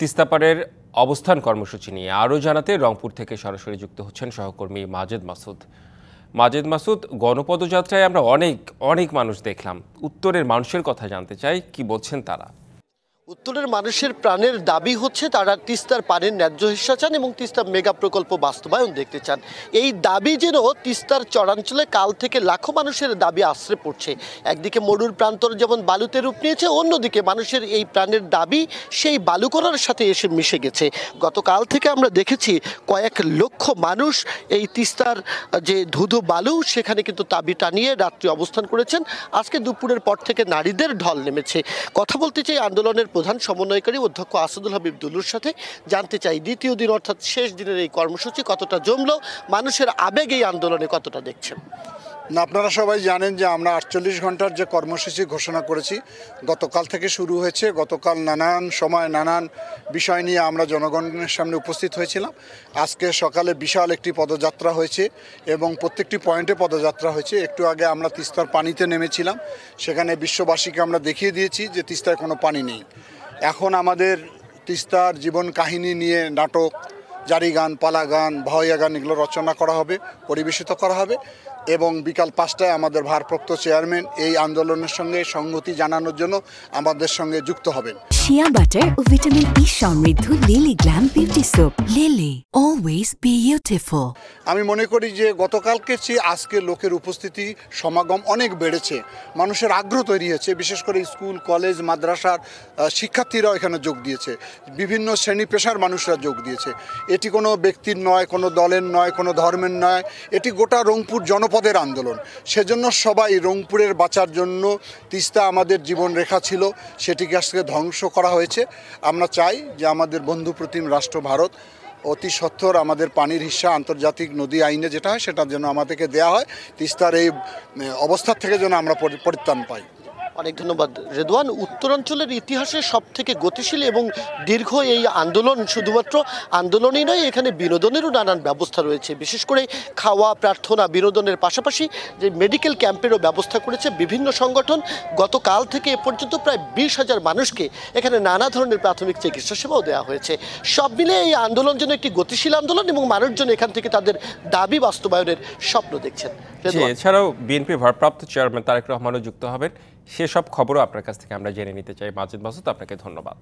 তিস্তাপাড়ের অবস্থান কর্মসূচি নিয়ে আরও জানাতে রংপুর থেকে সরাসরি যুক্ত হচ্ছেন সহকর্মী মাজেদ মাসুদ। মাজেদ মাসুদ, গণপদযাত্রায় আমরা অনেক মানুষ দেখলাম। উত্তরের মানুষের কথা জানতে চাই, কি বলছেন তারা? উত্তরের মানুষের প্রাণের দাবি হচ্ছে তারা তিস্তার পানির ন্যায্য হিস্সা চান এবং তিস্তা মেগা প্রকল্প বাস্তবায়ন দেখতে চান। এই দাবি যেন তিস্তার চরাঞ্চলে কাল থেকে লাখো মানুষের দাবি আশ্রে পড়ছে। একদিকে মরুর প্রান্তর যেমন বালুতে রূপ নিয়েছে, অন্যদিকে মানুষের এই প্রাণের দাবি সেই বালুকণার সাথে এসে মিশে গেছে। গতকাল থেকে আমরা দেখেছি কয়েক লক্ষ মানুষ এই তিস্তার যে ধুধু বালু সেখানে কিন্তু দাবি টানিয়ে রাত্রি অবস্থান করেছেন। আজকে দুপুরের পর থেকে নারীদের ঢল নেমেছে। কথা বলতে চাই আন্দোলনের প্রধান সমন্বয়কারী অধ্যক্ষ আসাদুল হাবিব দুলুর সাথে। জানতে চাই দ্বিতীয় দিন অর্থাৎ শেষ দিনের এই কর্মসূচি কতটা জমলো, মানুষের আবেগ এই আন্দোলনে কতটা দেখছেন? না, আপনারা সবাই জানেন যে আমরা 48 ঘন্টার যে কর্মসূচি ঘোষণা করেছি গতকাল থেকে শুরু হয়েছে। গতকাল নানান সময় নানান বিষয় নিয়ে আমরা জনগণের সামনে উপস্থিত হয়েছিলাম। আজকে সকালে বিশাল একটি পদযাত্রা হয়েছে এবং প্রত্যেকটি পয়েন্টে পদযাত্রা হয়েছে। একটু আগে আমরা তিস্তার পানিতে নেমেছিলাম, সেখানে বিশ্ববাসীকে আমরা দেখিয়ে দিয়েছি যে তিস্তায় কোনো পানি নেই। এখন আমাদের তিস্তার জীবন কাহিনী নিয়ে নাটক, জারি গান, পালা গান, ভাওয়াইয়া গান এগুলো রচনা করা হবে, পরিবেশিত করা হবে এবং বিকাল 5টায় আমাদের ভারপ্রাপ্ত চেয়ারম্যান এই আন্দোলনের সঙ্গে সংহতি জানানোর জন্য আমাদের সঙ্গে যুক্ত হবেন। শিয়া বাটার ও ভিটামিন ই সমৃদ্ধ lily glam beauty soap. Lily, always beautiful. আমি মনে করি যে গতকালকে চেয়ে আজকে লোকের উপস্থিতি সমাগম অনেক বেড়েছে, মানুষের আগ্রহ তৈরি হয়েছে। বিশেষ করে স্কুল, কলেজ, মাদ্রাসার শিক্ষার্থীরাও এখানে যোগ দিয়েছে, বিভিন্ন শ্রেণী পেশার মানুষরা যোগ দিয়েছে। এটি কোনো ব্যক্তির নয়, কোনো দলের নয়, কোনো ধর্মের নয়, এটি গোটা রংপুর জনপদের আন্দোলন। সেজন্য সবাই রংপুরের বাঁচার জন্য, তিস্তা আমাদের জীবনরেখা ছিল, সেটিকে আজকে ধ্বংস করা হয়েছে। আমরা চাই যে আমাদের বন্ধুপ্রতিম রাষ্ট্র ভারত অতি সত্বর আমাদের পানির হিস্সা আন্তর্জাতিক নদী আইনে যেটা হয় সেটা যেন আমাদেরকে দেওয়া হয়। তিস্তার এই অবস্থা থেকে যেন আমরা পরিত্রাণ পাই। অনেক ধন্যবাদ রেদওয়ান। উত্তরাঞ্চলের ইতিহাসে সব থেকে গতিশীল এবং দীর্ঘ এই আন্দোলন শুধুমাত্র আন্দোলনই নয়, এখানে বিনোদনেরও নানান ব্যবস্থা রয়েছে। বিশেষ করে খাওয়া, প্রার্থনা, বিনোদনের পাশাপাশি যে মেডিকেল ক্যাম্পেরও ব্যবস্থা করেছে বিভিন্ন সংগঠন। গতকাল থেকে এ পর্যন্ত প্রায় 20,000 মানুষকে এখানে নানা ধরনের প্রাথমিক চিকিৎসা সেবাও দেওয়া হয়েছে। সব মিলে এই আন্দোলন যেন একটি গতিশীল আন্দোলন এবং মানুষজন এখান থেকে তাদের দাবি বাস্তবায়নের স্বপ্ন দেখছেন। এছাড়াও বিএনপি ভারপ্রাপ্ত চেয়ারম্যান তারেক রহমানও যুক্ত হবেন। সেসব খবরও আপনার কাছ থেকে আমরা জেনে নিতে চাই। মাজেদ মাসুদ, আপনাকে ধন্যবাদ।